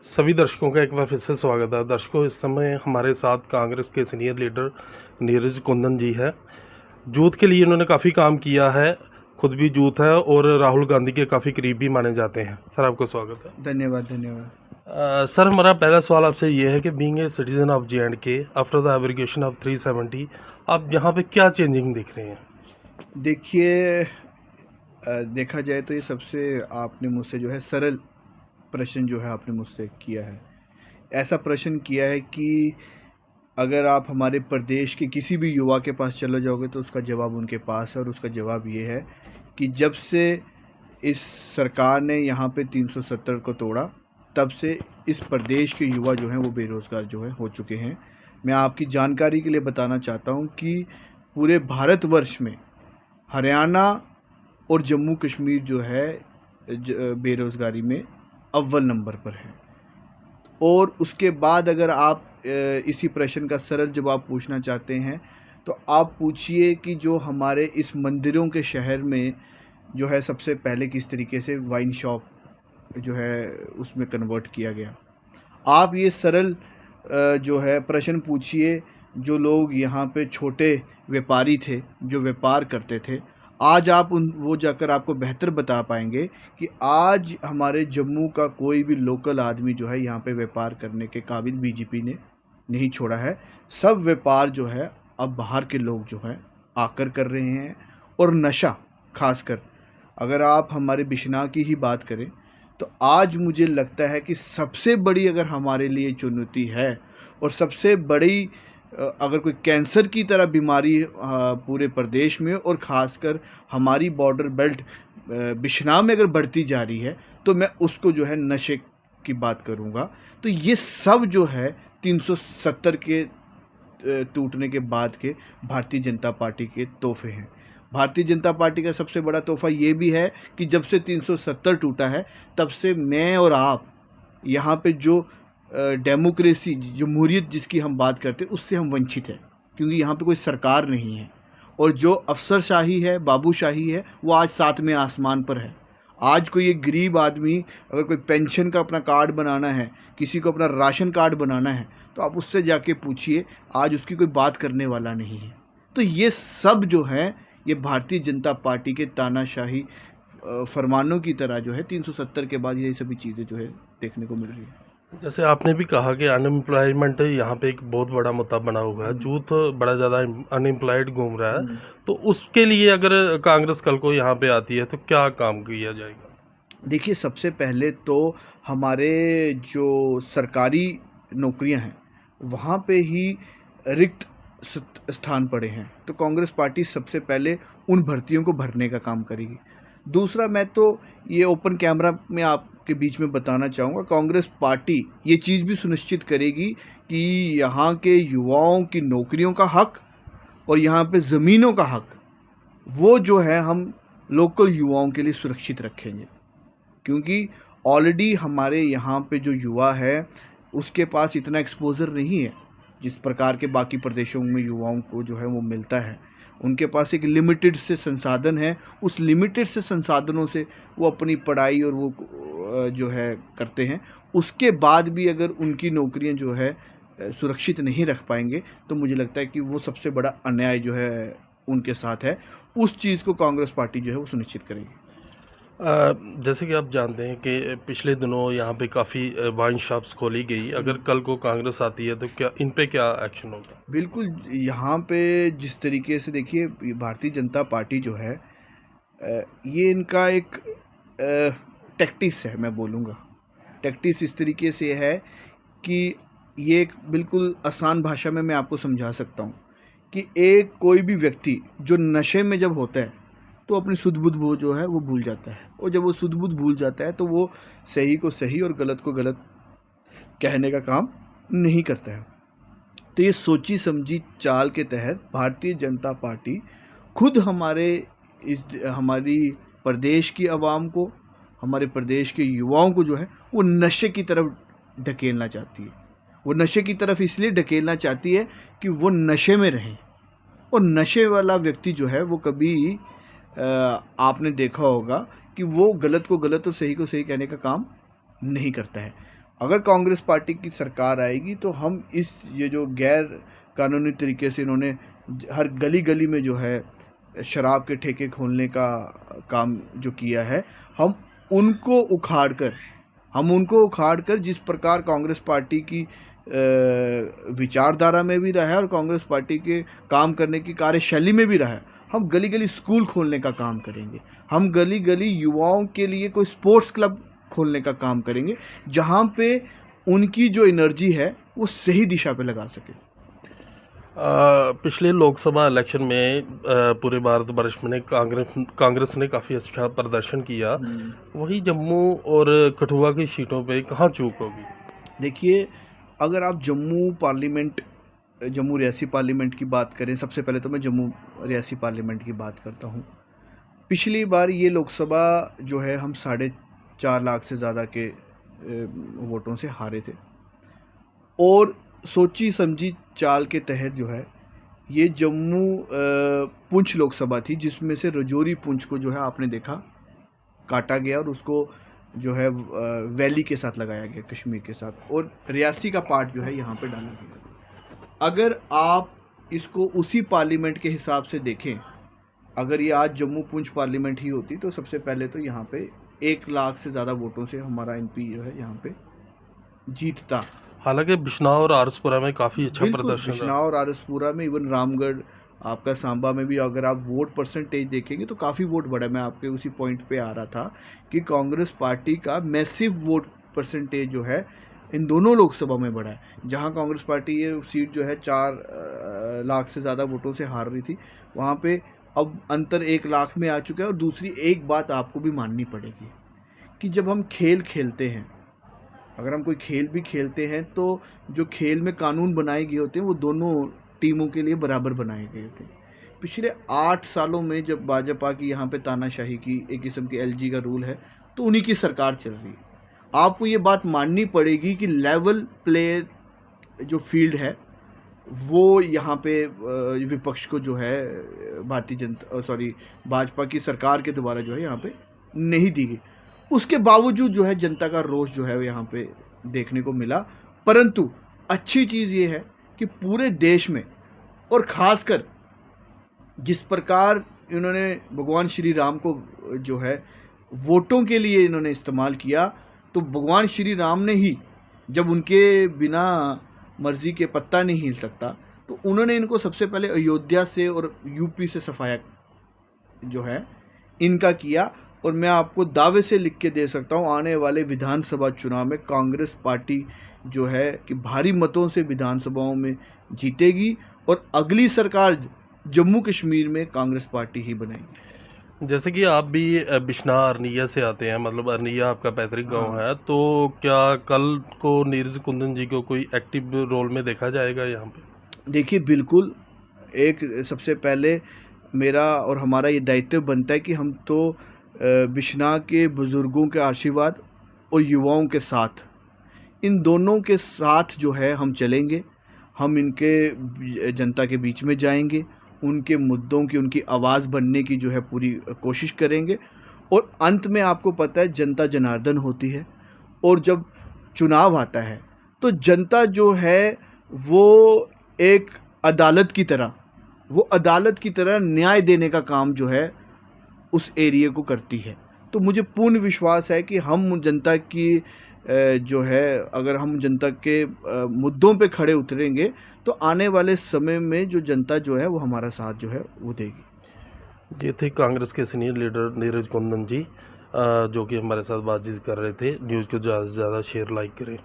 सभी दर्शकों का एक बार फिर से स्वागत है। दर्शकों, इस समय हमारे साथ कांग्रेस के सीनियर लीडर नीरज कुंदन जी है। यूथ के लिए इन्होंने काफ़ी काम किया है, खुद भी यूथ है और राहुल गांधी के काफ़ी करीब भी माने जाते हैं। सर, आपका स्वागत है। धन्यवाद धन्यवाद। सर, हमारा पहला सवाल आपसे ये है कि being a citizen of J&K after the abrogation of 370, आप यहाँ पे क्या चेंजिंग देख रहे हैं? देखिए, देखा जाए तो ये सबसे आपने मुझसे जो है सरल प्रश्न जो है आपने मुझसे किया है। ऐसा प्रश्न किया है कि अगर आप हमारे प्रदेश के किसी भी युवा के पास चले जाओगे तो उसका जवाब उनके पास है, और उसका जवाब ये है कि जब से इस सरकार ने यहाँ पे 370 को तोड़ा, तब से इस प्रदेश के युवा जो हैं वो बेरोज़गार जो है हो चुके हैं। मैं आपकी जानकारी के लिए बताना चाहता हूँ कि पूरे भारतवर्ष में हरियाणा और जम्मू कश्मीर जो है बेरोज़गारी में अव्वल नंबर पर है। और उसके बाद अगर आप इसी प्रश्न का सरल जवाब पूछना चाहते हैं तो आप पूछिए कि जो हमारे इस मंदिरों के शहर में जो है सबसे पहले किस तरीके से वाइन शॉप जो है उसमें कन्वर्ट किया गया। आप ये सरल जो है प्रश्न पूछिए, जो लोग यहाँ पे छोटे व्यापारी थे जो व्यापार करते थे, आज आप वो जाकर आपको बेहतर बता पाएंगे कि आज हमारे जम्मू का कोई भी लोकल आदमी जो है यहाँ पे व्यापार करने के काबिल बीजेपी ने नहीं छोड़ा है। सब व्यापार जो है अब बाहर के लोग जो हैं आकर कर रहे हैं। और नशा खासकर अगर आप हमारे बिश्नाह की ही बात करें तो आज मुझे लगता है कि सबसे बड़ी अगर हमारे लिए चुनौती है, और सबसे बड़ी अगर कोई कैंसर की तरह बीमारी पूरे प्रदेश में और ख़ासकर हमारी बॉर्डर बेल्ट बिश्नाह में अगर बढ़ती जा रही है, तो मैं उसको जो है नशे की बात करूँगा। तो ये सब जो है 370 के टूटने के बाद के भारतीय जनता पार्टी के तोहफे हैं। भारतीय जनता पार्टी का सबसे बड़ा तोहफा ये भी है कि जब से 370 टूटा है, तब से मैं और आप यहाँ पे जो डेमोक्रेसी, जमहूरियत जिसकी हम बात करते हैं, उससे हम वंचित हैं, क्योंकि यहाँ पे कोई सरकार नहीं है। और जो अफसरशाही है, बाबूशाही है, वो आज 7वें आसमान पर है। आज कोई एक गरीब आदमी अगर कोई पेंशन का अपना कार्ड बनाना है, किसी को अपना राशन कार्ड बनाना है, तो आप उससे जाके पूछिए, आज उसकी कोई बात करने वाला नहीं है। तो ये सब जो है, ये भारतीय जनता पार्टी के तानाशाही फरमानों की तरह जो है 370 के बाद ये सभी चीज़ें जो है देखने को मिल रही है। जैसे आपने भी कहा कि अनएम्प्लॉयमेंट यहाँ पे एक बहुत बड़ा मुद्दा बना हुआ है, यूथ बड़ा ज़्यादा अनएम्प्लॉयड घूम रहा है, तो उसके लिए अगर कांग्रेस कल को यहाँ पे आती है तो क्या काम किया जाएगा? देखिए, सबसे पहले तो हमारे जो सरकारी नौकरियां हैं वहाँ पे ही रिक्त स्थान पड़े हैं, तो कांग्रेस पार्टी सबसे पहले उन भर्तियों को भरने का काम करेगी। दूसरा, मैं तो ये ओपन कैमरा में आपके बीच में बताना चाहूँगा, कांग्रेस पार्टी ये चीज़ भी सुनिश्चित करेगी कि यहाँ के युवाओं की नौकरियों का हक और यहाँ पे ज़मीनों का हक, वो जो है हम लोकल युवाओं के लिए सुरक्षित रखेंगे। क्योंकि ऑलरेडी हमारे यहाँ पे जो युवा है उसके पास इतना एक्सपोज़र नहीं है जिस प्रकार के बाकी प्रदेशों में युवाओं को जो है वो मिलता है। उनके पास एक लिमिटेड से संसाधन है, उस लिमिटेड से संसाधनों से वो अपनी पढ़ाई और वो जो है करते हैं। उसके बाद भी अगर उनकी नौकरियां जो है सुरक्षित नहीं रख पाएंगे, तो मुझे लगता है कि वो सबसे बड़ा अन्याय जो है उनके साथ है। उस चीज़ को कांग्रेस पार्टी जो है वो सुनिश्चित करेगी। जैसे कि आप जानते हैं कि पिछले दिनों यहाँ पे काफ़ी वाइन शॉप्स खोली गई, अगर कल को कांग्रेस आती है तो क्या इन पे क्या एक्शन होगा? बिल्कुल, यहाँ पे जिस तरीके से देखिए भारतीय जनता पार्टी जो है ये इनका एक टैक्टिक्स है, मैं बोलूँगा। टैक्टिक्स इस तरीके से है कि ये एक बिल्कुल आसान भाषा में मैं आपको समझा सकता हूँ कि एक कोई भी व्यक्ति जो नशे में जब होता है तो अपनी सुध बुध वो जो है वो भूल जाता है, और जब वो सुध बुध भूल जाता है तो वो सही को सही और गलत को गलत कहने का काम नहीं करता है। तो ये सोची समझी चाल के तहत भारतीय जनता पार्टी खुद हमारी प्रदेश की आवाम को, हमारे प्रदेश के युवाओं को जो है वो नशे की तरफ ढकेलना चाहती है। वो नशे की तरफ इसलिए ढकेलना चाहती है कि वो नशे में रहें, और नशे वाला व्यक्ति जो है वो कभी आपने देखा होगा कि वो गलत को गलत और सही को सही कहने का काम नहीं करता है। अगर कांग्रेस पार्टी की सरकार आएगी तो हम ये जो गैर कानूनी तरीके से इन्होंने हर गली गली में जो है शराब के ठेके खोलने का काम जो किया है, हम उनको उखाड़ कर जिस प्रकार कांग्रेस पार्टी की विचारधारा में भी रहा है और कांग्रेस पार्टी के काम करने की कार्यशैली में भी रहा है, हम गली गली स्कूल खोलने का काम करेंगे। हम गली गली युवाओं के लिए कोई स्पोर्ट्स क्लब खोलने का काम करेंगे, जहां पे उनकी जो एनर्जी है वो सही दिशा पे लगा सके। पिछले लोकसभा इलेक्शन में पूरे भारतवर्ष में कांग्रेस ने काफ़ी अच्छा प्रदर्शन किया। वही जम्मू और कठुआ की सीटों पे कहाँ चूक होगी? देखिए, अगर आप जम्मू रियासी पार्लियामेंट की बात करें, सबसे पहले तो मैं जम्मू रियासी पार्लियामेंट की बात करता हूँ। पिछली बार ये लोकसभा जो है हम 4.5 लाख से ज़्यादा के वोटों से हारे थे और सोची समझी चाल के तहत जो है ये जम्मू पुंछ लोकसभा थी, जिसमें से रजौरी पुंछ को जो है आपने देखा काटा गया और उसको जो है वैली के साथ लगाया गया, कश्मीर के साथ, और रियासी का पार्ट जो है यहाँ पे डाला गया। अगर आप इसको उसी पार्लियामेंट के हिसाब से देखें, अगर ये आज जम्मू पुंछ पार्लियामेंट ही होती तो सबसे पहले तो यहाँ पे 1 लाख से ज़्यादा वोटों से हमारा एमपी जो है यहाँ पे जीतता। हालांकि बिजनौर और आरसपुरा में काफ़ी अच्छा प्रदर्शन बिजनौर और आरसपुरा में, इवन रामगढ़, आपका सांबा में भी अगर आप वोट परसेंटेज देखेंगे तो काफ़ी वोट बढ़ा। मैं आपके उसी पॉइंट पे आ रहा था कि कांग्रेस पार्टी का मैसिव वोट परसेंटेज जो है इन दोनों लोकसभा में बढ़ा है। जहां कांग्रेस पार्टी ये सीट जो है 4 लाख से ज़्यादा वोटों से हार रही थी, वहां पे अब अंतर 1 लाख में आ चुका है। और दूसरी एक बात आपको भी माननी पड़ेगी कि जब हम खेल खेलते हैं, अगर हम कोई खेल भी खेलते हैं तो जो खेल में कानून बनाए गए होते हैं वो दोनों टीमों के लिए बराबर बनाए गए होते हैं। पिछले 8 सालों में जब भाजपा की यहाँ पे तानाशाही की, एक किस्म की एलजी का रूल है, तो उन्हीं की सरकार चल रही है। आपको ये बात माननी पड़ेगी कि लेवल प्ले जो फील्ड है वो यहाँ पे विपक्ष को जो है भाजपा की सरकार के द्वारा जो है यहाँ पे नहीं दी गई। उसके बावजूद जो है जनता का रोष जो है यहाँ पे देखने को मिला। परंतु अच्छी चीज़ ये है कि पूरे देश में, और ख़ासकर जिस प्रकार इन्होंने भगवान श्री राम को जो है वोटों के लिए इन्होंने इस्तेमाल किया, तो भगवान श्री राम ने ही, जब उनके बिना मर्जी के पत्ता नहीं हिल सकता, तो उन्होंने इनको सबसे पहले अयोध्या से और यूपी से सफाया जो है इनका किया। और मैं आपको दावे से लिख के दे सकता हूँ, आने वाले विधानसभा चुनाव में कांग्रेस पार्टी जो है कि भारी मतों से विधानसभाओं में जीतेगी और अगली सरकार जम्मू कश्मीर में कांग्रेस पार्टी ही बनाएगी। जैसे कि आप भी बिश्ना अरनिया से आते हैं, मतलब अरनिया आपका पैतृक गांव है, तो क्या कल को नीरज कुंदन जी को कोई एक्टिव रोल में देखा जाएगा यहाँ पे? देखिए, बिल्कुल। सबसे पहले मेरा और हमारा ये दायित्व बनता है कि हम तो बिश्ना के बुज़ुर्गों के आशीर्वाद और युवाओं के साथ, इन दोनों के साथ जो है हम चलेंगे। हम इनके जनता के बीच में जाएंगे, उनके मुद्दों की, उनकी आवाज़ बनने की जो है पूरी कोशिश करेंगे। और अंत में आपको पता है जनता जनार्दन होती है, और जब चुनाव आता है तो जनता जो है वो एक अदालत की तरह न्याय देने का काम जो है उस एरिया को करती है। तो मुझे पूर्ण विश्वास है कि हम जनता की जो है, अगर हम जनता के मुद्दों पे खड़े उतरेंगे तो आने वाले समय में जो जनता जो है वो हमारा साथ जो है वो देगी। ये थे कांग्रेस के सीनियर लीडर नीरज कुंदन जी, जो कि हमारे साथ बातचीत कर रहे थे। न्यूज़ को ज़्यादा से ज़्यादा शेयर, लाइक करें।